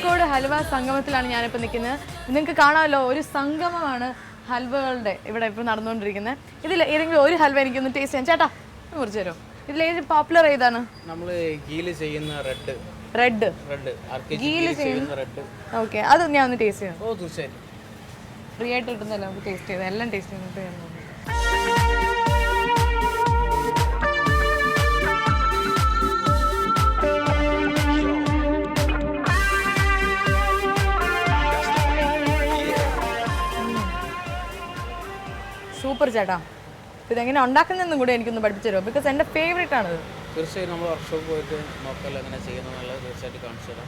കോഴിക്കോട് ഹൽവ സംഗമത്തിലാണ് ഞാനിപ്പോൾ നിൽക്കുന്നത്. നിങ്ങൾക്ക് കാണാമല്ലോ, ഒരു സംഗമമാണ് ഹൽവകളുടെ ഇവിടെ ഇപ്പോൾ നടന്നുകൊണ്ടിരിക്കുന്നത്. ഇതിൽ ഏതെങ്കിലും ഒരു ഹൽവ എനിക്കൊന്ന് ടേസ്റ്റ് ചെയ്യാം. ചേട്ടാ കുറിച്ച് തരും. ഇതിലേത് പോപ്പുലർ ഏതാണ്? നമ്മൾ ഗീല് ചെയ്യുന്ന റെഡ് ഗീല് ചെയ്യുന്ന റെഡ്. ഓക്കെ, അത് ഞാൻ ഒന്ന് ടേസ്റ്റ് ചെയ്യാം. ഓ തീർച്ചയായും ഫ്രീ ആയിട്ട് കിട്ടുന്നല്ലോ, നമുക്ക് ടേസ്റ്റ് ചെയ്ത് എല്ലാം ടേസ്റ്റ് ചെയ്തിട്ട് ഞാൻ നോക്കാം. സൂപ്പർ ചേട്ടാ. ഇതെങ്ങനെ ഉണ്ടാക്കുന്നതെന്നും കൂടി എനിക്കൊന്ന് പഠിപ്പിച്ചു തരുമോ? ബിക്കോസ് എൻ്റെ ഫേവറേറ്റ് ആണിത്. തീർച്ചയായും നമ്മൾ വർക്ക്ഷോപ്പ് പോയിട്ട് നോക്കാമല്ലോ എങ്ങനെ ചെയ്യുന്നത് തീർച്ചയായിട്ടും കാണിച്ചു തരാം.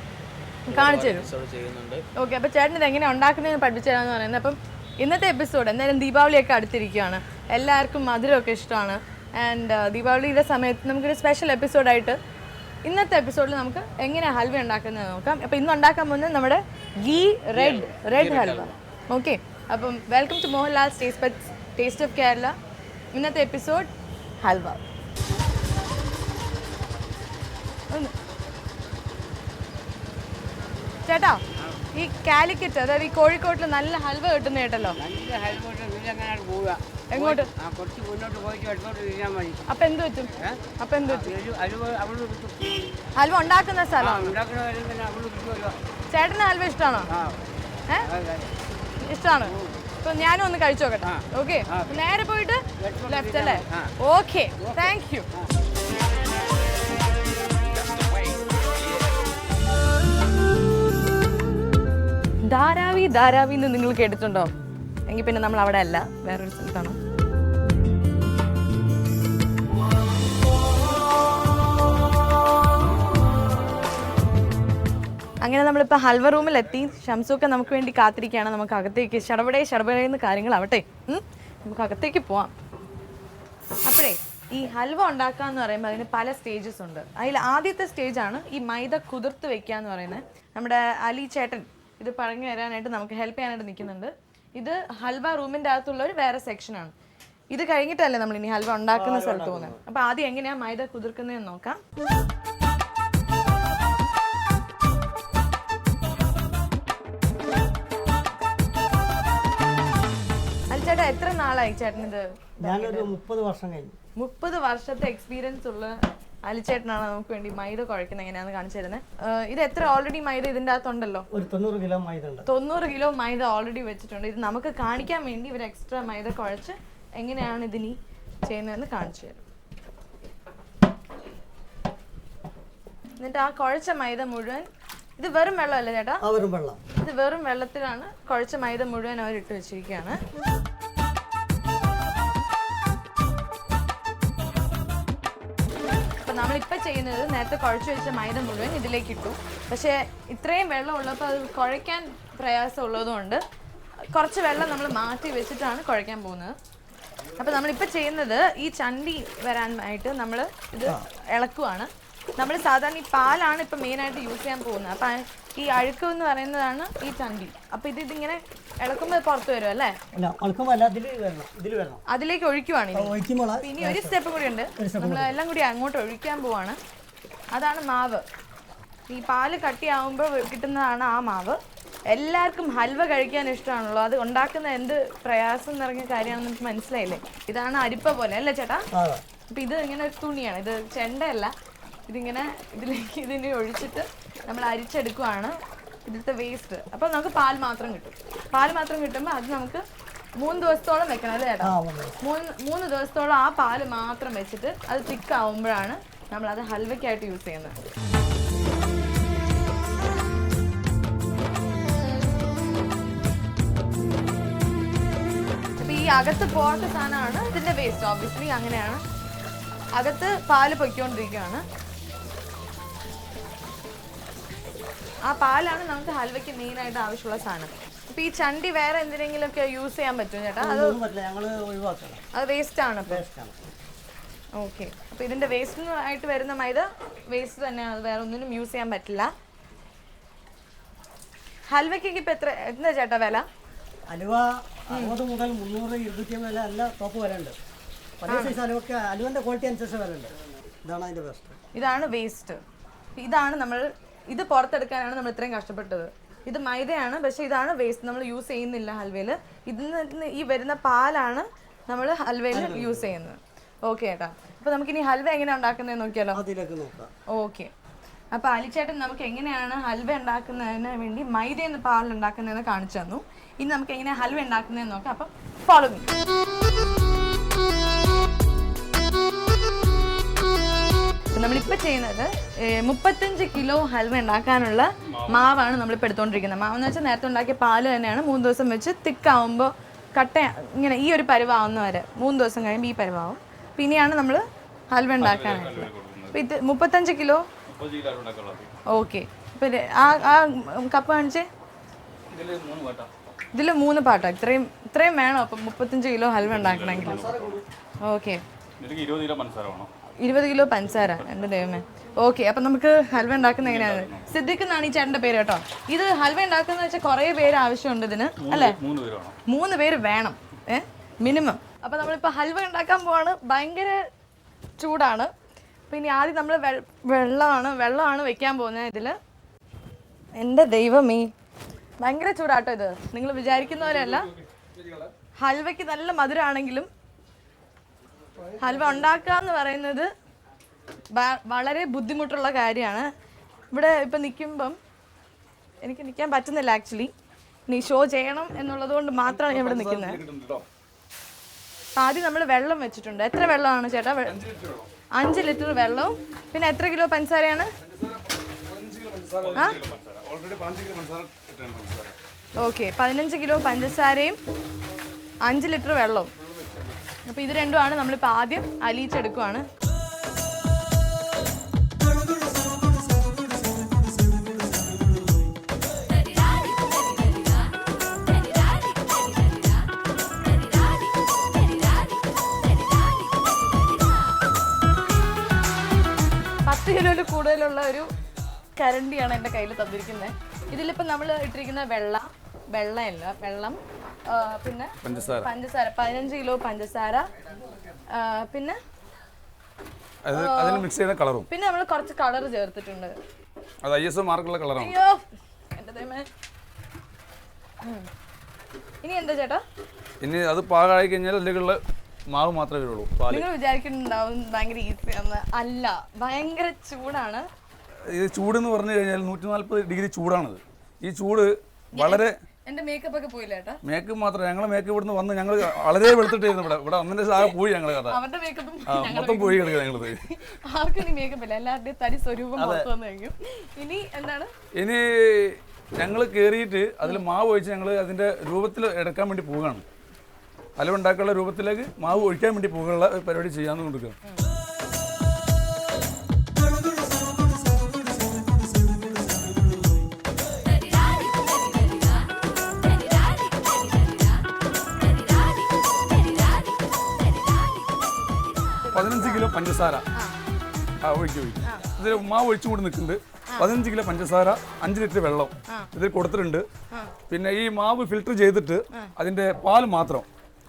ചെയ്യുന്നുണ്ട്. ഓക്കെ, അപ്പോൾ ചേട്ടൻ ഇത് എങ്ങനെ ഉണ്ടാക്കുന്നതെന്ന് പഠിപ്പിച്ചു തരാമെന്ന് പറയുന്നത്. അപ്പം ഇന്നത്തെ എപ്പിസോഡ് എന്തായാലും ദീപാവലിയൊക്കെ അടുത്തിരിക്കുകയാണ്. എല്ലാവർക്കും മധുരമൊക്കെ ഇഷ്ടമാണ്. ആൻഡ് ദീപാവലിയുടെ സമയത്ത് നമുക്കൊരു സ്പെഷ്യൽ എപ്പിസോഡായിട്ട് ഇന്നത്തെ എപ്പിസോഡിൽ നമുക്ക് എങ്ങനെയാണ് ഹൽവ ഉണ്ടാക്കുന്നത് നോക്കാം. അപ്പോൾ ഇന്ന് ഉണ്ടാക്കാൻ പോകുന്നത് നമ്മുടെ ഗീ റെഡ് ഹൽവ. ഓക്കെ, അപ്പം welcome to Mohanlal's taste of Kerala. ഇന്നത്തെ എപ്പിസോഡ് ഹൽവ. ചേട്ടാ, ഈ കാലിക്കറ്റ് അതായത് ഈ കോഴിക്കോട്ടിൽ നല്ല ഹൽവ കിട്ടുന്ന കേട്ടല്ലോ. എങ്ങോട്ട്? അപ്പൊ എന്ത് പറ്റും? ഹൽവ ഉണ്ടാക്കുന്ന സ്ഥലം. ചേട്ടന് ഹൽവ ഇഷ്ടമാണോ? ഇഷ്ടമാണ്. അപ്പൊ ഞാനും ഒന്ന് കഴിച്ചു നോക്കട്ടെ. ഓക്കെ, നേരെ പോയിട്ട് ലെഫ്റ്റ് അല്ലേ? Okay, thank you. ധാരാവി എന്ന് നിങ്ങൾ കേട്ടിട്ടുണ്ടോ? എങ്കിൽ പിന്നെ നമ്മൾ അവിടെ അല്ല, വേറൊരു സ്ഥലത്താണ്. അങ്ങനെ നമ്മളിപ്പോൾ ഹൽവ റൂമിലെത്തി. ഷംസൊക്കെ നമുക്ക് വേണ്ടി കാത്തിരിക്കുകയാണ്. നമുക്ക് അകത്തേക്ക് ഷടപടയെന്ന് കാര്യങ്ങളാവട്ടെ, നമുക്ക് അകത്തേക്ക് പോവാം. അപ്പോഴേ ഈ ഹൽവ ഉണ്ടാക്കുക എന്ന് പറയുമ്പോൾ അതിന് പല സ്റ്റേജസ് ഉണ്ട്. അതിൽ ആദ്യത്തെ സ്റ്റേജാണ് ഈ മൈദ കുതിർത്ത് വെക്കുക എന്ന് പറയുന്നത്. നമ്മുടെ അലി ചേട്ടൻ ഇത് പറഞ്ഞു തരാനായിട്ട് നമുക്ക് ഹെൽപ്പ് ചെയ്യാനായിട്ട് നിൽക്കുന്നുണ്ട്. ഇത് ഹൽവ റൂമിൻ്റെ അകത്തുള്ള ഒരു വേറെ സെക്ഷനാണ്. ഇത് കഴിഞ്ഞിട്ടല്ലേ നമ്മൾ ഇനി ഹൽവ ഉണ്ടാക്കുന്ന സ്ഥലത്ത് പോകുന്നത്. അപ്പോൾ ആദ്യം എങ്ങനെയാണ് മൈദ കുതിർക്കുന്നതെന്ന് നോക്കാം. ചേട്ടാ, എത്ര നാളായി ചേട്ടൻ ഇത്? ഞാനൊരു 30 വർഷം കഴിഞ്ഞു. 30 വർഷത്തെ എക്സ്പീരിയൻസ് ഉള്ള അലിച്ചേട്ടനാണ് നമുക്ക് വേണ്ടി മൈദ കുഴക്കുന്നത് എങ്ങനെയാണെന്ന് കാണിച്ചു തരുന്നത്. ഇത് എത്ര ഓൾറെഡി മൈദ ഇതിൻ്റെ അകത്തുണ്ടല്ലോ? ഒരു 90 കിലോ മൈദ ഉണ്ട്. 90 കിലോ മൈദ ഓൾറെഡി വെച്ചിട്ടുണ്ട്. ഇത് നമുക്ക് കാണിക്കാൻ വേണ്ടി ഇവർ എക്സ്ട്രാ മൈദ കുഴച്ച് എങ്ങനെയാണ് ഇതിനി ചെയ്യുന്നതെന്ന് കാണിച്ചു തരും. എന്നിട്ട് ആ കുഴച്ച മൈദ മുഴുവൻ, ഇത് വെറും വെള്ളമല്ലേ ചേട്ടാ? വെറും വെള്ളം. ഇത് വെറും വെള്ളത്തിലാണ് കുഴച്ച മൈദ മുഴുവൻ അവർ ഇട്ട് വെച്ചിരിക്കുകയാണ്. നമ്മളിപ്പോൾ ചെയ്യുന്നത് നേരത്തെ കുഴച്ച് വെച്ച മൈദ മുഴുവൻ ഇതിലേക്ക് ഇട്ടു. പക്ഷേ ഇത്രയും വെള്ളം ഉള്ളപ്പോൾ അത് കുഴയ്ക്കാൻ പ്രയാസമുള്ളതുകൊണ്ട് കുറച്ച് വെള്ളം നമ്മൾ മാറ്റി വെച്ചിട്ടാണ് കുഴയ്ക്കാൻ പോകുന്നത്. അപ്പോൾ നമ്മളിപ്പോൾ ചെയ്യുന്നത് ഈ ചണ്ടി വരാനായിട്ട് നമ്മൾ ഇത് ഇളക്കുവാണ്. നമ്മൾ സാധാരണ ഈ പാലാണ് ഇപ്പം മെയിനായിട്ട് യൂസ് ചെയ്യാൻ പോകുന്നത്. അപ്പം ഈ അഴുക്ക് എന്ന് പറയുന്നതാണ് ഈ ചണ്ടി. അപ്പം ഇതിങ്ങനെ ഇളക്കുമ്പോൾ പുറത്ത് വരും അല്ലേ? അതിലേക്ക് ഒഴിക്കുവാണ്. ഇനി ഒരു സ്റ്റെപ്പ് കൂടി ഉണ്ട്. നമ്മൾ എല്ലാം കൂടി അങ്ങോട്ട് ഒഴിക്കാൻ പോവാണ്. അതാണ് മാവ്. ഈ പാല് കട്ടിയാവുമ്പോൾ കിട്ടുന്നതാണ് ആ മാവ്. എല്ലാവർക്കും ഹൽവ കഴിക്കാൻ ഇഷ്ടമാണല്ലോ. അത് ഉണ്ടാക്കുന്ന എന്ത് പ്രയാസം നിറഞ്ഞ കാര്യമാണെന്ന് നമുക്ക് മനസ്സിലായില്ലേ? ഇതാണ് അരിപ്പ പോലെ അല്ലേ ചേട്ടാ? അപ്പം ഇത് ഇങ്ങനെ ഒരു തുണിയാണ്, ഇത് ചെണ്ടയല്ല. ഇതിങ്ങനെ ഇതിനെ ഒഴിച്ചിട്ട് നമ്മൾ അരിച്ചെടുക്കുവാണ് ഇതിലത്തെ വേസ്റ്റ്. അപ്പോൾ നമുക്ക് പാൽ മാത്രം കിട്ടും. പാൽ മാത്രം കിട്ടുമ്പോൾ അത് നമുക്ക് 3 ദിവസത്തോളം വെക്കണം അല്ലേ ചേട്ടാ? 3 ദിവസത്തോളം ആ പാല് മാത്രം വെച്ചിട്ട് അത് തിക്കാവുമ്പോഴാണ് നമ്മളത് ഹൽവയ്ക്കായിട്ട് യൂസ് ചെയ്യുന്നത്. അപ്പോൾ ഈ അകത്ത് പോകാത്ത സാധനമാണ് ഇതിൻ്റെ വേസ്റ്റ്. ഓബ്വിയസ്ലി അങ്ങനെയാണ്. അകത്ത് പാല് പൊയ്ക്കൊണ്ടിരിക്കുകയാണ്. ആ പാലാണ് നമുക്ക് ഹൽവയ്ക്ക് മെയിനായിട്ട് ആവശ്യമുള്ള സാധനം. അപ്പൊ ഈ ചണ്ടി വേറെ എന്തിനെങ്കിലുമൊക്കെ യൂസ് ചെയ്യാൻ പറ്റും ചേട്ടാ? അത് വേസ്റ്റ് ആണ്. ഓക്കെ, അപ്പൊ ഇതിന്റെ വേസ്റ്റ് ആയിട്ട് വരുന്ന മൈദ വേസ്റ്റ് തന്നെയാണ്, അത് വേറെ ഒന്നിനും യൂസ് ചെയ്യാൻ പറ്റില്ല. ഹൽവയ്ക്ക് ഇപ്പൊ എന്താ ചേട്ടാ വില? ഹലുവ 60 മുതൽ 300, 200 വരെ നല്ല ടോപ്പ് വരെ ഉണ്ട്. പല സൈസ് ഹലുവൊക്കെ ഹലുവന്റെ ക്വാളിറ്റി അനുസരിച്ച് വരെ ഉണ്ട്. ഇതാണ് അതിന്റെ വേസ്റ്റ്. ഇതാണ് വേസ്റ്റ്. ഇതാണ് നമ്മൾ ഇത് പുറത്തെടുക്കാനാണ് നമ്മൾ ഇത്രയും കഷ്ടപ്പെട്ടത്. ഇത് മൈദയാണ്, പക്ഷെ ഇതാണ് വേസ്റ്റ്, നമ്മൾ യൂസ് ചെയ്യുന്നില്ല ഹൽവയിൽ. ഇതിന് ഈ വരുന്ന പാലാണ് നമ്മൾ ഹൽവയിൽ യൂസ് ചെയ്യുന്നത്. ഓക്കെ ചേട്ടാ, അപ്പോൾ നമുക്കിനി ഹൽവ എങ്ങനെയാണ് ഉണ്ടാക്കുന്നതെന്ന് നോക്കിയാലോ? അതിലേക്ക് നോക്കാം. ഓക്കെ, അപ്പോൾ അലിച്ചേട്ടൻ നമുക്ക് എങ്ങനെയാണ് ഹൽവ ഉണ്ടാക്കുന്നതിന് വേണ്ടി മൈദയിൽ നിന്ന് പാൽ ഉണ്ടാക്കുന്നതെന്ന് കാണിച്ചു തന്നു. ഇനി നമുക്ക് എങ്ങനെയാണ് ഹൽവ ഉണ്ടാക്കുന്നതെന്ന് നോക്കാം. അപ്പം ഫോളോ മീ. നമ്മളിപ്പോൾ ചെയ്യുന്നത് 35 കിലോ ഹൽവ ഉണ്ടാക്കാനുള്ള മാവാണ് നമ്മളിപ്പോൾ എടുത്തുകൊണ്ടിരിക്കുന്നത്. മാവെന്ന് വെച്ചാൽ നേരത്തെ ഉണ്ടാക്കിയ പാല് തന്നെയാണ് 3 ദിവസം വെച്ച് തിക്കാവുമ്പോൾ കട്ട ഇങ്ങനെ ഈ ഒരു പരുവാവുന്ന വരെ 3 ദിവസം കഴിയുമ്പോൾ ഈ പരുവാവും. പിന്നെയാണ് നമ്മൾ ഹൽവ ഉണ്ടാക്കാനായിട്ട്. അപ്പോൾ ഇത് 35 കിലോ. ഓക്കെ, ഇപ്പം ആ കപ്പ് കാണിച്ചേ. ഇതിൽ 3 പാട്ടാ. ഇത്രയും വേണോ അപ്പം 35 കിലോ ഹൽവ ഉണ്ടാക്കണമെങ്കിൽ? ഓക്കെ, 20 കിലോ പഞ്ചസാര. എൻ്റെ ദൈവമേ. ഓക്കെ, അപ്പം നമുക്ക് ഹൽവ ഉണ്ടാക്കുന്നത് എങ്ങനെയാണ്? സിദ്ദിഖ് എന്നാണ് ഈ ചേട്ടൻ്റെ പേര് കേട്ടോ. ഇത് ഹൽവ ഉണ്ടാക്കുന്ന വെച്ചാൽ കുറേ പേര് ആവശ്യമുണ്ട് ഇതിന്, അല്ലേ? 3 പേര് വേണം മിനിമം. അപ്പം നമ്മളിപ്പോൾ ഹൽവ ഉണ്ടാക്കാൻ പോവാണ്. ഭയങ്കര ചൂടാണ്. പിന്നെ ആദ്യം നമ്മൾ വെള്ളമാണ് വെക്കാൻ പോകുന്നത് ഇതിൽ. എൻ്റെ ദൈവമേ, ഭയങ്കര ചൂടാട്ടോ ഇത്. നിങ്ങൾ വിചാരിക്കുന്ന പോലെയല്ല. ഹൽവയ്ക്ക് നല്ല മധുരമാണെങ്കിലും ഹൽവ ഉണ്ടാക്കുക എന്ന് പറയുന്നത് വളരെ ബുദ്ധിമുട്ടുള്ള കാര്യമാണ്. ഇവിടെ ഇപ്പം നിൽക്കുമ്പം എനിക്ക് നിൽക്കാൻ പറ്റുന്നില്ല. ആക്ച്വലി നീ ഷോ ചെയ്യണം എന്നുള്ളത് കൊണ്ട് മാത്രമാണ് ഞാൻ ഇവിടെ നിൽക്കുന്നത്. ആദ്യം നമ്മൾ വെള്ളം വെച്ചിട്ടുണ്ട്. എത്ര വെള്ളമാണ് ചേട്ടാ? 5 ലിറ്റർ വെള്ളവും പിന്നെ എത്ര കിലോ പഞ്ചസാരയാണ്? ഓക്കെ, 15 കിലോ പഞ്ചസാരയും 5 ലിറ്റർ വെള്ളവും. അപ്പോൾ ഇത് രണ്ടുമാണ് നമ്മളിപ്പോൾ ആദ്യം അലിയിച്ചെടുക്കുവാണ്. കിലോയിൽ കൂടുതലുള്ള ഒരു കരണ്ടിയാണ് എൻ്റെ കയ്യിൽ തന്നിരിക്കുന്നത്. ഇതിലിപ്പോൾ നമ്മൾ ഇട്ടിരിക്കുന്ന വെള്ളം പിന്നെ പഞ്ചസാര 15 കിലോ പഞ്ചസാര, പിന്നെ മിക്സ് ചെയ്ത കളറും, പിന്നെ നമ്മൾ കുറച്ച് കളർ ചേർത്തിട്ടുണ്ട്. അത് ISO മാർക്കുള്ള കളറാണ്. അയ്യോ എൻ്റെ ദൈവമേ. ഇനി എന്താ ചേട്ടാ? ഇനി അത് പാകമായി കഴിഞ്ഞാൽ അതിലേക്കുള്ള മാവ് മാത്രമേ വരുള്ളൂ. നിങ്ങൾ വിചാരിക്കുന്നുണ്ടാവും ഭയങ്കര ഈസിയാന്ന്. അല്ല, ഭയങ്കര ചൂടാണ്. ഇത് ചൂടെന്ന് പറഞ്ഞു കഴിഞ്ഞാൽ 140 ഡിഗ്രി ചൂടാണിത്. ഈ ചൂട് വളരെ എന്റെ മേക്കപ്പ് ഒക്കെ പോയില്ല ചേട്ടാ. മേക്കപ്പ് മാത്രം ഞങ്ങൾ മേക്കപ്പ് ഇവിടുന്ന് വന്ന് ഞങ്ങൾ വളരെ വെളുത്തിട്ടായിരുന്നു. ഇവിടെ അന്നത്തെ സാഹ പോയി ഞങ്ങൾ കഥ അവരുടെ മേക്കപ്പും മൊത്തം പോയി കിടക്കുക ഞങ്ങളത്. ആർക്കും ഇനി മേക്കപ്പ് ഇല്ല, എല്ലാവരുടെയും തനി സ്വരൂപം പുറത്തു വന്നു കഴിയും. ഇനി എന്താണ്? ഇനി ഞങ്ങൾ കയറിയിട്ട് അതിൽ മാവ് ഒഴിച്ച് ഞങ്ങൾ അതിൻ്റെ രൂപത്തിൽ എടുക്കാൻ വേണ്ടി പോവുകയാണ്. ഹൽവ ഉണ്ടാക്കാനുള്ള രൂപത്തിലേക്ക് മാവ് ഒഴിക്കാൻ വേണ്ടി പോകാനുള്ള പരിപാടി ചെയ്യാമെന്ന് കൊടുക്കുക. കിലോ പഞ്ചസാര ഒഴിക്കും. ഇതിൽ മാവ് ഒഴിച്ചും കൂടി നിൽക്കുന്നുണ്ട്. 15 കിലോ പഞ്ചസാര, 5 ലിറ്റർ വെള്ളം ഇതിൽ കൊടുത്തിട്ടുണ്ട്. പിന്നെ ഈ മാവ് ഫിൽറ്റർ ചെയ്തിട്ട് അതിന്റെ പാല് മാത്രം,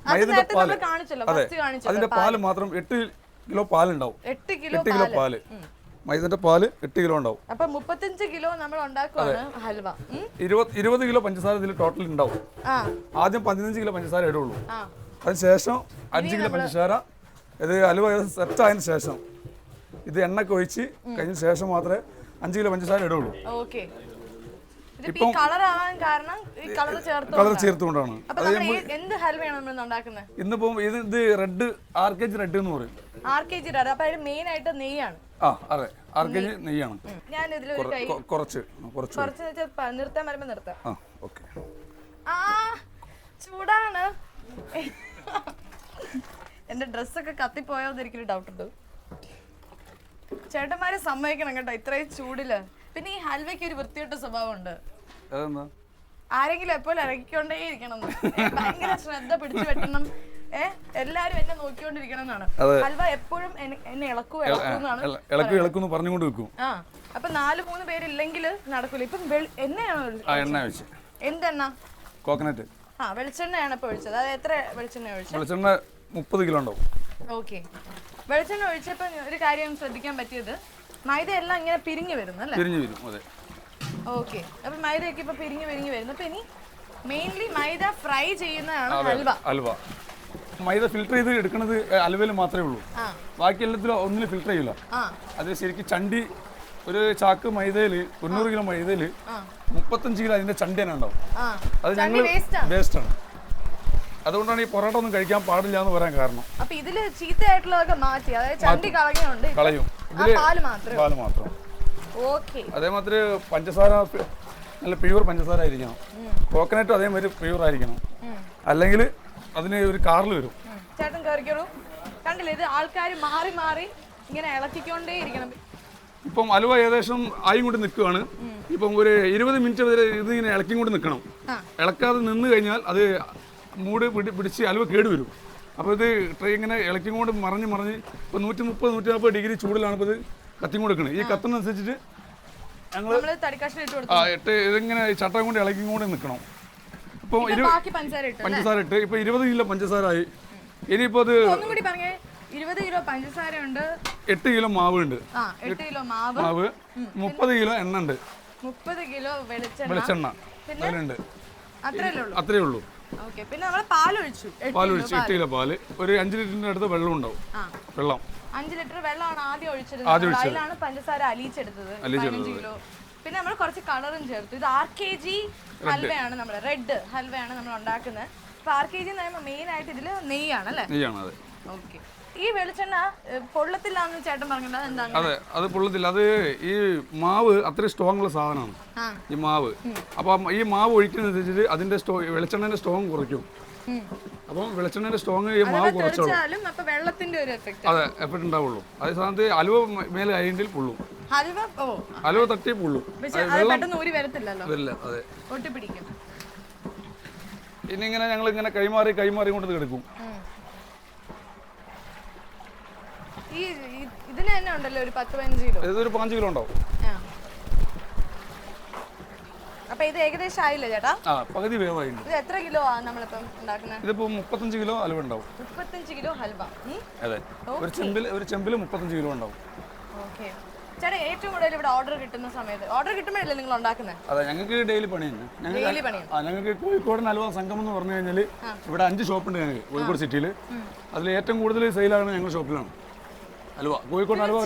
മൈദയുടെ പാല്, അതെ അതിന്റെ പാല് മാത്രം 8 കിലോ പാലുണ്ടാവും. 8 കിലോ പാല്, മൈദന്റെ പാല് 8 കിലോ ഉണ്ടാവും. അപ്പൊ 35 കിലോ നമ്മൾ ഉണ്ടാക്കുവാണ് ഹൽവ. 20 കിലോ പഞ്ചസാര ഇതിൽ ടോട്ടൽ ഉണ്ടാവും. ആദ്യം 15 കിലോ പഞ്ചസാര ഇടുള്ളൂ. അതിനുശേഷം 5 കിലോ പഞ്ചസാര. ഇത് ഹലുവ സെറ്റ് ആയതിനു ശേഷം ഇത് എണ്ണക്ക് ഒഴിച്ച് കഴിഞ്ഞ ശേഷം മാത്രമേ 5 കിലോ പഞ്ചസാര ഇടുള്ളൂ. ഇപ്പം കളർ ചേർത്തുകൊണ്ടാണ്. ഇന്നിപ്പം ഇത് റെഡ് RKG റെഡ് എന്ന് പറയും. മെയിൻ ആയിട്ട് നെയ്യാണ്. അതെ, RKG നെയ്യാണ്. കുറച്ച് നിർത്താൻ വരുമ്പോ നിർത്താം. ഓക്കെ. ചൂടാണ്. എന്റെ ഡ്രസ്സൊക്കെ കത്തിപ്പോയോന്ന് എനിക്കൊരു ഡൗട്ട് ഉണ്ട്. ചേട്ടന്മാരെ സമ്മതിക്കണം കേട്ടോ ഇത്രയും ചൂടില്. പിന്നെ ഈ ഹൽവയ്ക്ക് ഒരു വൃത്തികെട്ട സ്വഭാവം ഉണ്ട്. ആരെങ്കിലും എപ്പോഴും ഇറക്കിക്കൊണ്ടേ ഇരിക്കണം, ഭയങ്കര ശ്രദ്ധ പിടിച്ചു വെട്ടണം, എല്ലാരും എന്നെ നോക്കിക്കൊണ്ടിരിക്കണം എന്നാണ്. ഹൽവ എപ്പോഴും എന്നെ ഇളക്കും പറഞ്ഞുകൊണ്ട് വെക്കും. അപ്പൊ 4-3 പേരില്ലെങ്കിൽ നടക്കൂല. ഇപ്പം എണ്ണ വെച്ച്. എന്തെണ്ണ? കോക്കനട്ട്. വെളിച്ചെണ്ണയാണ് ഇപ്പൊ ഒഴിച്ചത്. അത് എത്ര വെളിച്ചെണ്ണ ഒഴിച്ചത്? വെളിച്ചെണ്ണ 30 കിലോ ഉണ്ടാവും. ഓക്കെ. വെളിച്ചെണ്ണ ഒഴിച്ചപ്പോൾ ഒരു കാര്യം ശ്രദ്ധിക്കാൻ പറ്റിയത്, മൈദ എല്ലാം ഇങ്ങനെ പിരിഞ്ഞു വരും അല്ലേ? പിരിഞ്ഞു വരും, അതെ. ഓക്കെ. അപ്പൊ മൈദയൊക്കെ ഇപ്പൊ പിരിഞ്ഞ് വരുന്നു. അപ്പൊ ഇനി മെയിൻലി മൈദ ഫ്രൈ ചെയ്യുന്നതാണ് ഹൽവ. ഹൽവ മൈദ ഫിൽറ്റർ ചെയ്ത് എടുക്കുന്നത് ഹൽവയിൽ മാത്രമേ ഉള്ളൂ. ബാക്കി എല്ലാത്തിലും ഒന്നിനും ഫിൽറ്റർ ചെയ്യില്ല. അത് ശരിക്കും ചണ്ടി ഒരു ചാക്ക് മൈദയിൽ 90 കിലോ മൈദയിൽ 35 കിലോ അതിന്റെ ചണ്ടി തന്നെ ഉണ്ടാവും. അത് ഞങ്ങൾ വേസ്റ്റാണ്. അതുകൊണ്ടാണ് ഈ പൊറോട്ട ഒന്നും കഴിക്കാൻ പാടില്ല എന്ന് പറയാൻ കാരണം. അപ്പൊ ഇതില് ചീത്തയായിട്ടുള്ളതൊക്കെ മാറ്റി, അതായത് ചണ്ടി കളയുന്നുണ്ട്, കളയും. പാല് മാത്രം. ഓക്കെ. അതേമാതിരി പഞ്ചസാര നല്ല പ്യൂർ പഞ്ചസാര ആയിരിക്കണം. കോക്കനട്ടും അതേമാതിരി പ്യൂർ ആയിരിക്കണം, അല്ലെങ്കിൽ അതിന് ഒരു കാറിൽ വരും. ചേട്ടൻ കയറിക്കോളൂ. കണ്ടില്ലേ, ഇത് ആൾക്കാർ മാറി മാറി ഇങ്ങനെ ഇളക്കിക്കൊണ്ടേ ഇരിക്കണം. ഇപ്പം ഹലുവ ഏകദേശം ആയും കൊണ്ട് നിൽക്കുകയാണ്. ഇപ്പം ഒരു 20 മിനിറ്റ് വരെ ഇതിങ്ങനെ ഇളക്കി കൊണ്ട് നിൽക്കണം. ഇളക്കാതെ നിന്ന് കഴിഞ്ഞാൽ അത് മൂട് പിടിച്ച് ഹലുവ കേടുവരും. അപ്പോൾ ഇത് ട്രൈ ഇങ്ങനെ ഇളക്കിക്കൊണ്ട് മറിഞ്ഞ് ഇപ്പോൾ 130-140 ഡിഗ്രി ചൂടിലാണ് ഇപ്പോൾ ഇത് കത്തി കൊടുക്കുന്നത്. ഈ കത്തുന്നതനുസരിച്ചിട്ട് ഞങ്ങൾ ഇതിങ്ങനെ ചട്ടം കൊണ്ട് ഇളക്കിക്കൊണ്ട് നിൽക്കണം. ഇപ്പോൾ പഞ്ചസാര ഇട്ട് ഇപ്പോൾ 20 കിലോ പഞ്ചസാര ആയി. ഇനിയിപ്പോൾ അത് 20 കിലോ പഞ്ചസാര ഉണ്ട്, 8 കിലോ മാവ് ഉണ്ട്, 8 കിലോ മാവ്, 30 കിലോ എണ്ണ ഉണ്ട്, 30 കിലോ വെളിച്ചെണ്ണ അതിലുണ്ട്. അത്രേ ഉള്ളൂ. പിന്നെ നമ്മൾ പാൽ ഒഴിച്ചു 8 കിലോ പാല്, ഒരു 5 ലിറ്ററിന്റെ അടുത്ത് വെള്ളം ഉണ്ടാവും. 5 ലിറ്റർ വെള്ളമാണ് ആദ്യം ഒഴിച്ചത്. അതിലാണ് പഞ്ചസാര അലിയിച്ചെടുത്തത് 15 കിലോ. പിന്നെ നമ്മൾ കുറച്ച് കളറും ചേർത്തു. ഇത് RKG ഹൽവയാണ്, നമ്മൾ റെഡ് ഹൽവയാണ് നമ്മൾ ഉണ്ടാക്കുന്നത്. അപ്പൊ RKG എന്ന് പറയുമ്പോൾ മെയിൻ ആയിട്ട് ഇതിൽ നെയ്യാണ് അല്ലേ? ഓക്കെ. ഈ വെളിച്ചെണ്ണ പൊള്ളത്തില്ലാന്ന് ചേട്ടൻ പറഞ്ഞത് എന്താണ്? അതെ, അത് പൊള്ളത്തില്ല. അത് ഈ മാവ് അത്ര സ്ട്രോങ് ഉള്ള സാധനമാണ് ഈ മാവ്. അപ്പം ഈ മാവ് ഒഴിക്കുന്നതനുസരിച്ചിട്ട് അതിന്റെ വെളിച്ചെണ്ണന്റെ സ്ട്രോങ് കുറയ്ക്കും. അപ്പം വെളിച്ചെണ്ണന്റെ സ്ട്രോങ് ഈ മാവ് കുറച്ചോളും. അതെ, എഫക്ട് ഉണ്ടാവുള്ളൂ. അതേ സ്ഥാനത്ത് ഹലുവ മേലെ അരിയിൽ പൊള്ളും. ഹലുവ തട്ടി പൊള്ളും. വരില്ല. അതെ, ഇനി ഇങ്ങനെ ഞങ്ങൾ ഇങ്ങനെ കൈമാറി കൊണ്ട് കിടക്കും. ഇതിന് തന്നെ ഉണ്ടല്ലോ ഒരു 10-15 കിലോ. ഇതൊരു 5 കിലോ ഉണ്ടാവും. അപ്പൊ ഇത് ഏകദേശം ആയില്ലേ ചേട്ടാ? പകുതി വേവായിട്ടുണ്ട്. ഇത് എത്ര കിലോ ആണ് നമ്മളിപ്പം ഉണ്ടാക്കുന്നത്? ഇതിപ്പോ 35 കിലോ ഹൽവ ഉണ്ടാവും. 35 കിലോ ഹൽവ. അതെ, ഒരു ചെമ്പിൽ 35 കിലോ ഉണ്ടാവും. ഓക്കെ. ചേട്ടാ, ഏറ്റവും കൂടുതൽ ഇവിടെ ഓർഡർ കിട്ടുന്ന സമയത്ത്, ഓർഡർ കിട്ടുമ്പോഴല്ലേ നിങ്ങൾ ഉണ്ടാക്കുന്നത്? അതെ, ഞങ്ങൾക്ക് ഡെയിലി പണിയാണ്. ഞങ്ങൾക്ക് കോഴിക്കോട് ഹൽവ സംഘം എന്ന് പറഞ്ഞു കഴിഞ്ഞാൽ ഇവിടെ 5 ഷോപ്പുണ്ട് ഞങ്ങൾക്ക് കോഴിക്കോട് സിറ്റിയിൽ. അതിൽ ഏറ്റവും കൂടുതൽ സെയിലാണ് ഞങ്ങളുടെ ഷോപ്പിലാണ് ഹൽവ. കോഴിക്കോട് ഹൽവ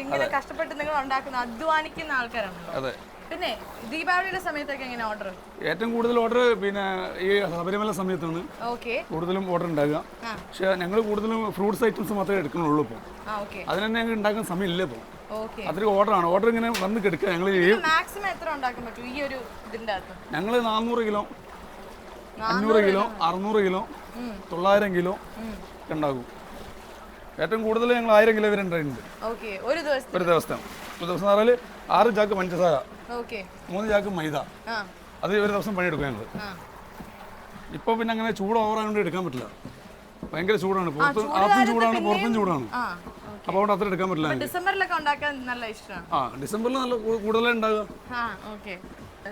ഇങ്ങനെ കഷ്ടപ്പെട്ട് നിങ്ങൾ ഉണ്ടാക്കുന്ന അധ്വാനിക്കുന്ന ആൾക്കാരാണല്ലോ. അതെ. പിന്നെ ദീപാവലിയുടെ സമയത്തൊക്കെ എങ്ങനെ ഓർഡർ? ഏറ്റവും കൂടുതൽ ഓർഡർ പിന്നെ ഈ ശബരിമല സമയത്താണ് കൂടുതലും ഓർഡർ ഉണ്ടാകുക. പക്ഷെ ഞങ്ങൾ കൂടുതലും ഫ്രൂട്ട്സ് ഐറ്റംസ് മാത്രമേ എടുക്കുന്നുള്ളൂ. ഇപ്പോൾ അതിന് തന്നെ ഞങ്ങൾ ഉണ്ടാക്കാൻ സമയമില്ല. ഇപ്പോൾ അത്രയും ഓർഡറാണ്. ഓർഡർ ഇങ്ങനെ വന്ന് കിടക്കുക. ഞങ്ങൾ മാക്സിമം എത്ര ഉണ്ടാക്കാൻ പറ്റും ഈ ഒരു ഇതിന്റെ അകത്ത്? ഞങ്ങൾ 400 കിലോ, 500 കിലോ, 600 കിലോ, 900 കിലോ ഉണ്ടാകും. ഏറ്റവും കൂടുതൽ ഞങ്ങൾ 1000 കിലോ വരെ ഉണ്ടായിട്ടുണ്ട് ഒരു ദിവസം. ഒരു ദിവസം പറഞ്ഞാൽ 6 ചാക്ക് പഞ്ചസാര, 3 ചാക്ക് മൈദ, അത് ഒരു ദിവസം പണിയെടുക്കും ഞങ്ങൾ. ഇപ്പൊ പിന്നെ അങ്ങനെ ചൂട് ഓവറായതുകൊണ്ട് എടുക്കാൻ പറ്റില്ല. ഭയങ്കര ചൂടാണ്, അകത്തും ചൂടാണ്, പുറത്തും ചൂടാണ്. അപ്പൊ അതുകൊണ്ട് അത്ര എടുക്കാൻ പറ്റില്ല. ഡിസംബറിലൊക്കെ ഉണ്ടാക്കാൻ നല്ല ഇഷ്ടമാണ്. ഡിസംബറിൽ നല്ല കൂടുതലേ ഉണ്ടാകുക.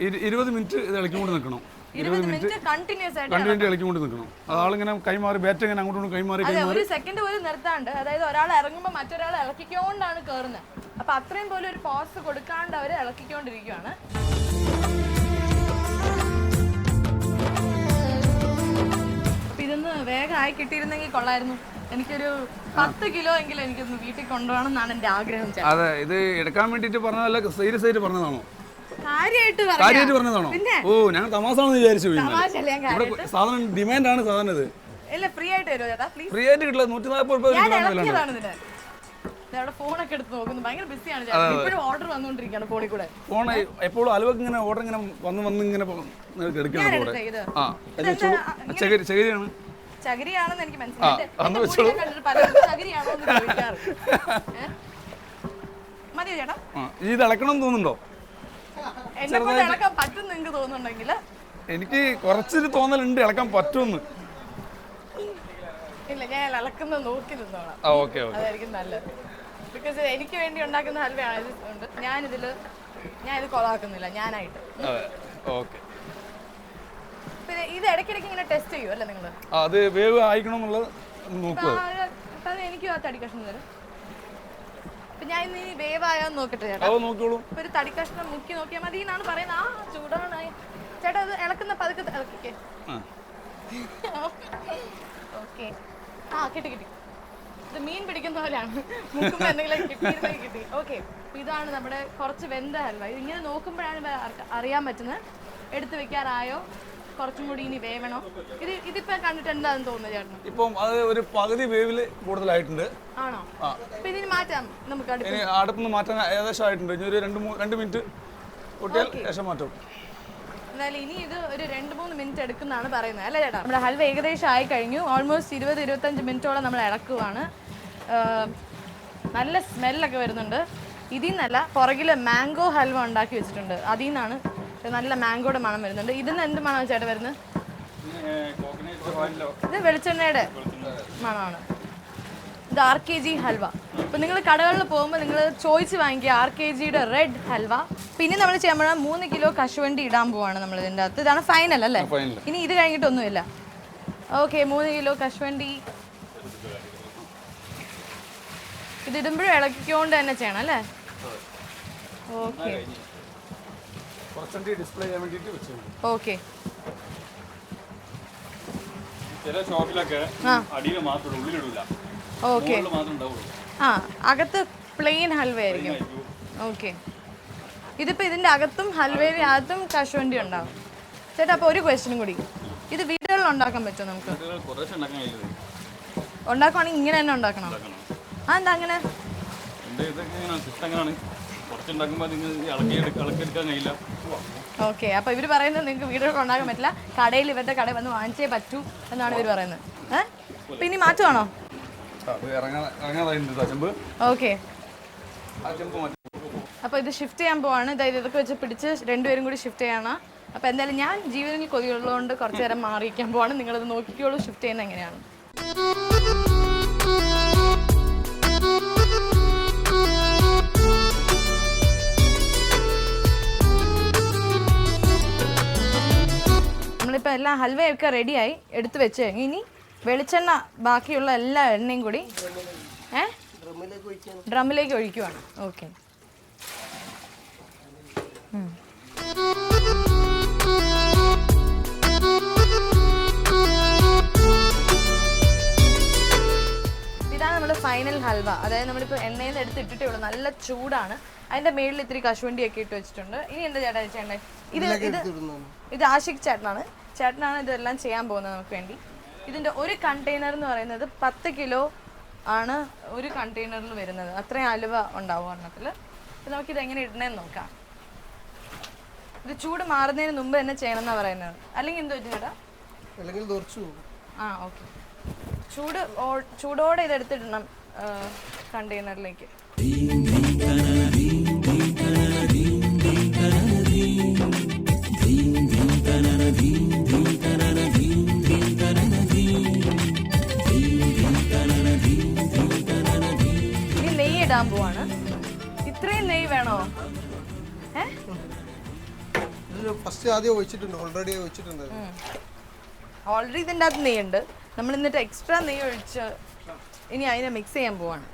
20 മിനിറ്റ് ഇത് ഇളക്കിക്കൊണ്ട് നിൽക്കണം. 20 മിനിറ്റ് കണ്ടിന്യൂസ് ഇളക്കിക്കൊണ്ട് നിൽക്കണം. അതാളിങ്ങനെ കൈമാറി ബാറ്റ് ഇങ്ങനെ അങ്ങോട്ടും കൈമാറി ഒരു സെക്കൻഡ് പോലും നിർത്താണ്ട്, അതായത് ഒരാൾ ഇറങ്ങുമ്പോൾ മറ്റൊരാൾ ഇളക്കിക്കൊണ്ടാണ് കയറുന്നത്. അപ്പൊ അത്രയും പോലും ഒരു പോസ് കൊടുക്കാണ്ട് അവര് ഇളക്കിക്കൊണ്ടിരിക്കുകയാണ്. അപ്പൊ ഇതൊന്ന് വേഗം ആയി കിട്ടിയിരുന്നെങ്കിൽ കൊള്ളായിരുന്നു. എനിക്കൊരു 10 കിലോ എങ്കിലും എനിക്കൊന്ന് വീട്ടിൽ കൊണ്ടുപോകണം എന്നാണ് എന്റെ ആഗ്രഹം. അതെ, ഇത് എടുക്കാൻ വേണ്ടിട്ട് പറഞ്ഞതല്ല, സീരിയസ് ആയിട്ട് പറഞ്ഞതാണോ? കാര്യമായിട്ട് പറഞ്ഞതാണോ? ഓ, ഞങ്ങൾ തമാസാണെന്ന് വിചാരിച്ചു. സാധനം ഡിമാൻഡാണ് സാധനം. ഇത് ഫ്രീ ആയിട്ട് വരുമോ ചേട്ടാ? ഫ്രീ ആയിട്ട് കിട്ടില്ല. 140 രൂപ. ഫോണൊക്കെ എടുത്ത് നോക്കുന്നു, ഭയങ്കര ബിസിയാണ്. ഇപ്പോഴും ഓർഡർ വന്നുകൊണ്ടിരിക്കുകയാണ് ഫോണിൽ കൂടെ. ഫോൺ എപ്പോഴും അലുവക്ക് ഇങ്ങനെ ഓർഡർ ഇങ്ങനെ വന്ന് ഇങ്ങനെ എടുക്കണം. ചകിരിയാണ്. ചകിരിയാണെന്ന് എനിക്ക് മനസ്സിലായി. മതിയോ ചേട്ടാ? ഇത് ഇളക്കണം തോന്നുന്നുണ്ടോ? ഇളക്കാൻ പറ്റും നിങ്ങൾക്ക് തോന്നുന്നുണ്ടെങ്കിൽ? എനിക്ക് കുറച്ചൊരു തോന്നലുണ്ട് ഇളക്കാൻ പറ്റുമെന്ന്. ഇല്ല, ഞാൻ ഇളക്കുന്ന നോക്കി നിന്നോളാം. അതായിരിക്കും നല്ലത്. ബിക്കോസ് എനിക്ക് വേണ്ടി ഉണ്ടാക്കുന്ന ഹൽവയാണ്. ഞാനിത് കൊളാക്കുന്നില്ല ഞാനായിട്ട്. പിന്നെ ഇത് ഇടയ്ക്കിടയ്ക്ക് ഇങ്ങനെ ടെസ്റ്റ് ചെയ്യും അല്ലേ നിങ്ങൾ? അത് വേവ് ആയിക്കണം എന്നുള്ളത് നോക്കുക. എനിക്കും ആ തടി കഷ്ണം തരും. അപ്പൊ ഞാൻ ഇന്ന് ഇനി വേവായോന്ന് നോക്കട്ടെ ചേട്ടാ. അത് നോക്കിയോളൂ. ഇപ്പൊ ഒരു തടി കഷ്ണം മുക്കി നോക്കിയാൽ മതി എന്നാണ് പറയുന്നത്. ആ ചൂടാണ് ചേട്ടാ. അത് ഇളക്കുന്ന പതുക്കെ ഇളക്കിക്കേ. ഓക്കെ. ആ കിട്ടി. ഇത് മീൻ പിടിക്കുന്ന പോലെയാണ്. മുക്കുമ്പോ എന്തെങ്കിലും കിട്ടി. ഓക്കെ. ഇതാണ് നമ്മുടെ കുറച്ച് വെന്ത ഹൽവ. ഇതിങ്ങനെ നോക്കുമ്പോഴാണ് അറിയാൻ പറ്റുന്നത് എടുത്തു വെക്കാറായോ, കുറച്ചും കൂടി ഇനി വേവണോ. ഇതിപ്പോ കണ്ടിട്ട് എന്താണെന്ന് തോന്നുന്നത് ചേട്ടന്? ഇപ്പം അത് ഒരു പകുതി വേവില് കൂടുതലായിട്ടുണ്ട്. ആണോ? അപ്പൊ ഇതിന് മാറ്റാം നമുക്ക്. അടുപ്പിന്ന് മാറ്റാൻ ഏകദേശം ആയിട്ടുണ്ട്. ഇനി ഒരു 2 മിനിറ്റ് കൂട്ടിയാൽ ശേഷം മാറ്റും. എന്നാലും ഇനി ഇത് ഒരു 2-3 മിനിറ്റ് എടുക്കുന്നതാണ് പറയുന്നത് അല്ലേ ചേട്ടാ? നമ്മുടെ ഹൽവ ഏകദേശം ആയി കഴിഞ്ഞു. ഓൾമോസ്റ്റ് 20-25 മിനിറ്റോളം നമ്മൾ ഇളക്കുവാണ്. നല്ല സ്മെല്ലൊക്കെ വരുന്നുണ്ട്. ഇതിൽ നിന്നല്ല, പുറകിൽ മാംഗോ ഹൽവ ഉണ്ടാക്കി വെച്ചിട്ടുണ്ട്. അതിൽ നിന്നാണ് നല്ല മാംഗോയുടെ മണം വരുന്നുണ്ട്. ഇതിന് എന്ത് മണമാണ് ചേട്ടാ വരുന്നത്? ഇത് വെളിച്ചെണ്ണയുടെ മണമാണ്. ഇത് RKG ഹൽവ. അപ്പോൾ നിങ്ങൾ കടകളിൽ പോകുമ്പോൾ നിങ്ങൾ ചോദിച്ച് വാങ്ങിക്കുക RKGയുടെ റെഡ് ഹൽവ. പിന്നെ നമ്മൾ ചെയ്യാൻ പോണ 3 കിലോ കശുവണ്ടി ഇടാൻ പോവാണ് നമ്മൾ ഇതിൻ്റെ അകത്ത്. ഇതാണ് ഫൈനൽ അല്ലേ? ഇനി ഇത് കഴിഞ്ഞിട്ടൊന്നുമില്ല. ഓക്കെ, 3 കിലോ കശുവണ്ടി ഇതിടുമ്പോഴും ഇളക്കിക്കൊണ്ട് തന്നെ ചെയ്യണം അല്ലേ? Okay okay. ഓക്കെ. ആ, അകത്ത് പ്ലെയിൻ ഹൽവ ആയിരിക്കും. ഓക്കെ. ഇതിപ്പോൾ ഇതിൻ്റെ അകത്തും ഹൽവയുടെ അകത്തും കശുവണ്ടി ഉണ്ടാവും. ചേട്ടാ, അപ്പോൾ ഒരു ക്വസ്റ്റ്യനും കൂടി. ഇത് വീടുകളിൽ ഉണ്ടാക്കാൻ പറ്റുമോ നമുക്ക്? ഉണ്ടാക്കുവാണെങ്കിൽ ഇങ്ങനെ തന്നെ ഉണ്ടാക്കണം. ആ, എന്താ അങ്ങനെ? ഓക്കെ. അപ്പോൾ ഇവർ പറയുന്നത് നിങ്ങൾക്ക് വീടുകളിൽ ഉണ്ടാക്കാൻ പറ്റില്ല, കടയിൽ ഇവരുടെ കടയിൽ വന്ന് വാങ്ങിച്ചേ പറ്റൂ എന്നാണ് ഇവർ പറയുന്നത്. അപ്പം ഇനി മാറ്റുവാണോ? ഓക്കെ. അപ്പോൾ ഇത് ഷിഫ്റ്റ് ചെയ്യാൻ പോവാണ്. ഇതൊക്കെ വെച്ച് പിടിച്ച് രണ്ടുപേരും കൂടി ഷിഫ്റ്റ് ചെയ്യണം. അപ്പോൾ എന്തായാലും ഞാൻ ജീവനിൽ കൊതിയുള്ളതുകൊണ്ട് കുറച്ച് നേരം മാറിയിരിക്കാൻ പോവാണ്. നിങ്ങളത് നോക്കിക്കോളൂ ഷിഫ്റ്റ് ചെയ്യുന്നത് എങ്ങനെയാണ്. നമ്മളിപ്പോൾ എല്ലാം ഹൽവയൊക്കെ റെഡിയായി എടുത്ത് വെച്ച് കഴിഞ്ഞു. ഇനി വെളിച്ചെണ്ണ ബാക്കിയുള്ള എല്ലാ എണ്ണയും കൂടി ഡ്രമ്മിലേക്ക് ഒഴിക്കുവാണ്. ഓക്കെ. ഇതാണ് നമ്മുടെ ഫൈനൽ ഹൽവ. അതായത് നമ്മളിപ്പോൾ എണ്ണയിൽ നിന്ന് എടുത്തിട്ടേ ഉള്ളൂ. നല്ല ചൂടാണ്. അതിൻ്റെ മേളിൽ ഇത്തിരി കശുവണ്ടിയൊക്കെ ഇട്ട് വെച്ചിട്ടുണ്ട്. ഇനി എന്താ ചേട്ടാ ചെയ്യണ്ടേ? ഇത് ആഷിഖ് ചേട്ടനാണ് ഇതെല്ലാം ചെയ്യാൻ പോകുന്നത് നമുക്ക് വേണ്ടി. ഇതിൻ്റെ ഒരു കണ്ടെയ്നർ എന്ന് പറയുന്നത് 10 കിലോ ആണ് ഒരു കണ്ടെയ്നറിൽ വരുന്നത്. അത്രയും ഹൽവ ഉണ്ടാവും ഒരെണ്ണത്തിൽ. അപ്പോൾ നമുക്കിത് എങ്ങനെ ഇടണേന്ന് നോക്കാം. ഇത് ചൂട് മാറുന്നതിന് മുമ്പ് തന്നെ ചെയ്യണം എന്നാണ് പറയുന്നത്. അല്ലെങ്കിൽ എന്ത് പറ്റും ചേട്ടാ? ആ, ഓക്കെ. ചൂടോടെ ഇതെടുത്തിടണം കണ്ടെയ്നറിലേക്ക്. ഇനി നെയ്യ് ഇടാൻ പോവാണ്. ഇത്രയും നെയ്യ് വേണോ? ഓൾറെഡി ഇതിൻ്റെ അകത്ത് നെയ്യുണ്ട്. നമ്മൾ എന്നിട്ട് എക്സ്ട്രാ നെയ്യ് ഒഴിച്ച് ഇനി അതിനെ മിക്സ് ചെയ്യാൻ പോവാണ്.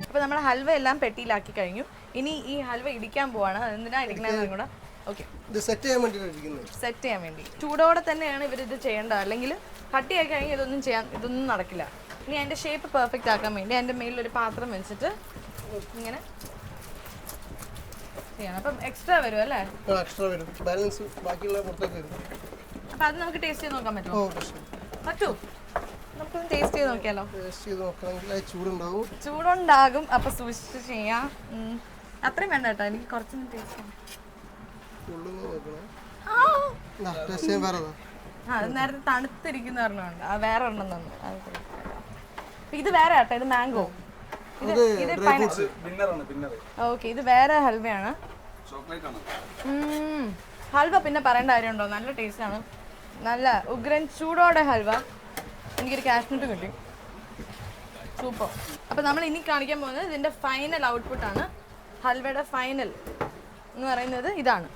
അപ്പോൾ നമ്മൾ ഹൽവ എല്ലാം പെട്ടിയിലാക്കി കഴിഞ്ഞു. ഇനി ഈ ഹൽവ ഇടിക്കാൻ പോവാണ്. എന്തിനാ ഇടിക്കണമെന്നും കൂടെ. ഓക്കെ. സെറ്റ് ചെയ്യാൻ വേണ്ടി ചൂടോടെ തന്നെയാണ് ഇവരിത് ചെയ്യേണ്ടത്. അല്ലെങ്കിൽ കട്ടിയായി കഴിഞ്ഞാൽ ഇതൊന്നും നടക്കില്ല. ഇനി അതിൻ്റെ ഷേപ്പ് പെർഫെക്റ്റ് ആക്കാൻ വേണ്ടി അതിൻ്റെ മേലിലൊരു പാത്രം വെച്ചിട്ട് ഇങ്ങനെ ചെയ്യണം. അപ്പം എക്സ്ട്രാ വരും അല്ലേ? അപ്പം അത് നമുക്ക് ടേസ്റ്റ് ചെയ്ത് നോക്കാൻ പറ്റുമോ? നമുക്കൊന്ന് ടേസ്റ്റ് ചെയ്ത് നോക്കിയാലോ? ചൂടുണ്ടാകും. അപ്പം സൂക്ഷിച്ച് ചെയ്യാം. അത്രയും വേണ്ട കേട്ടോ, എനിക്ക് കുറച്ചൊന്നും ടേസ്റ്റ് ചെയ്യാം. അത് നേരത്തെ തണുത്തിരിക്കുന്ന ഒരെണ്ണമുണ്ട്. വേറെ ഒരെണ്ണം തന്നു. ഇത് വേറെ കേട്ടോ, ഇത് മാംഗോ. ഓക്കെ, ഇത് വേറെ ഹൽവയാണ്. ഹൽവ പിന്നെ പറയേണ്ട കാര്യമുണ്ടോ? നല്ല ടേസ്റ്റാണ്. നല്ല ഉഗ്രൻ ചൂടോടെ ഹൽവ. എനിക്കൊരു കാഷ്നട്ട് കിട്ടി. സൂപ്പർ. അപ്പോൾ നമ്മൾ ഇനി കാണിക്കാൻ പോകുന്നത് ഇതിൻ്റെ ഫൈനൽ ഔട്ട്പുട്ടാണ്. ഹൽവയുടെ ഫൈനൽ എന്ന് പറയുന്നത് ഇതാണ്.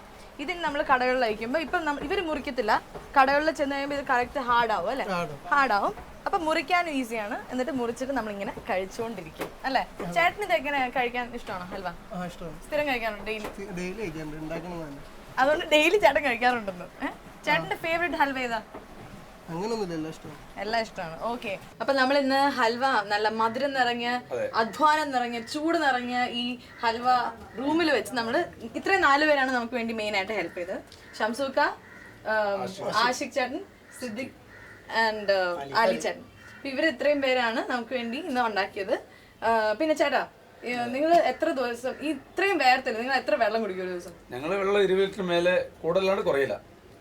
ഇതിന് നമ്മൾ കടകളിൽ അയക്കുമ്പോൾ ഇപ്പം ഇവർ മുറിക്കത്തില്ല. കടകളിൽ ചെന്ന് കഴിയുമ്പോൾ ഇത് കറക്റ്റ് ഹാർഡാവും അല്ലേ? ഹാർഡാവും. അപ്പം മുറിക്കാനും ഈസിയാണ്. എന്നിട്ട് മുറിച്ചിട്ട് നമ്മളിങ്ങനെ കഴിച്ചുകൊണ്ടിരിക്കും അല്ലേ? ചേട്ടന് ഇത് എങ്ങനെ കഴിക്കാൻ ഇഷ്ടമാണോ ഹൽവ? സ്ഥിരം കഴിക്കാറുണ്ട്? ഡെയിലി അതുകൊണ്ട് ഡെയിലി ചേട്ടൻ കഴിക്കാറുണ്ടെന്ന്. ചേട്ടന്റെ ഫേവറേറ്റ് ഹൽവ ഏതാ? എല്ലാം ഇഷ്ടമാണ്. ഓക്കെ, അപ്പൊ നമ്മൾ ഇന്ന് ഹൽവ നല്ല മധുരം നിറഞ്ഞ, അധ്വാനം നിറഞ്ഞ, ചൂട് നിറഞ്ഞ ഈ ഹൽവ റൂമിൽ വെച്ച് നമ്മൾ ഇത്രയും 4 പേരാണ് നമുക്ക് വേണ്ടി മെയിൻ ആയിട്ട് ഹെൽപ്പ് ചെയ്തത്. ഷംസൂക്ക, ആഷിഖ് ചേട്ടൻ, സിദ്ദിഖ് ആൻഡ് ആലി ചേട്ടൻ. ഇവർ ഇത്രയും പേരാണ് നമുക്ക് വേണ്ടി ഇന്ന് ഉണ്ടാക്കിയത്. പിന്നെ ചേട്ടാ, നിങ്ങൾ എത്ര ദിവസം ഈ ഇത്രയും വേർത്തില്ല, നിങ്ങൾ എത്ര വെള്ളം കുടിക്കും ഒരു ദിവസം? ഞങ്ങൾ വെള്ളം 20 ലിറ്റർ മേലെ കൂടുതലാണ്, കുറയില്ല.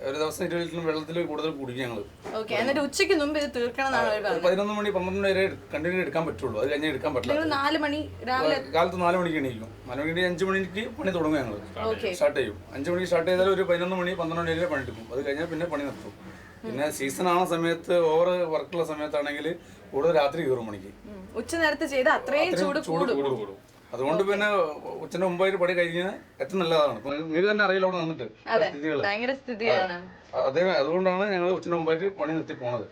ഒരു ദിവസം 20 ലിറ്റർ വെള്ളത്തിൽ കൂടുതൽ കുടിക്കും ഞങ്ങൾ. ഓക്കെ, എന്നിട്ട് ഉച്ചയ്ക്ക് മുമ്പ് ഇത് തീർക്കണം എന്നാണ് 11 മണി 12 വരെ കണ്ടിന്യൂ എടുക്കാൻ പറ്റുള്ളൂ. അത് കഴിഞ്ഞാൽ എടുക്കാൻ പറ്റില്ല. നിങ്ങൾ 4 മണി രാവിലെ കാലത്ത് 4 മണിക്ക് എണീക്കും. 4 മണിക്ക് 5 മണിക്ക് പണി തുടങ്ങും. ഞങ്ങൾ സ്റ്റാർട്ട് ചെയ്യും. 5 മണിക്ക് സ്റ്റാർട്ട് ചെയ്താൽ ഒരു 11 മണി 12 മണി വരെ പണി എടുക്കും. അത് കഴിഞ്ഞാൽ പിന്നെ പണി നിർത്തും. പിന്നെ സീസൺ ആവുന്ന സമയത്ത് ഓവർ വർക്കുള്ള സമയത്താണെങ്കിൽ കൂടുതൽ രാത്രി കയറും മണിക്ക്. ഉച്ച നേരത്തെ ചെയ്ത് അത്രയും ചൂട് കൂടും. അതുകൊണ്ട് പിന്നെ ഉച്ചന്റെ മുമ്പായിട്ട് പണി കഴിഞ്ഞാൽ ഏറ്റവും നല്ലതാണ്. നിങ്ങൾക്ക് തന്നെ അറിയില്ല അവിടെ നിന്നിട്ട് സ്ഥിതികൾ. ഭയങ്കര സ്ഥിതിയാണ്. അതുകൊണ്ടാണ് ഞങ്ങൾ ഉച്ചന്റെ മുമ്പായിട്ട് പണി നിർത്തി പോണത്.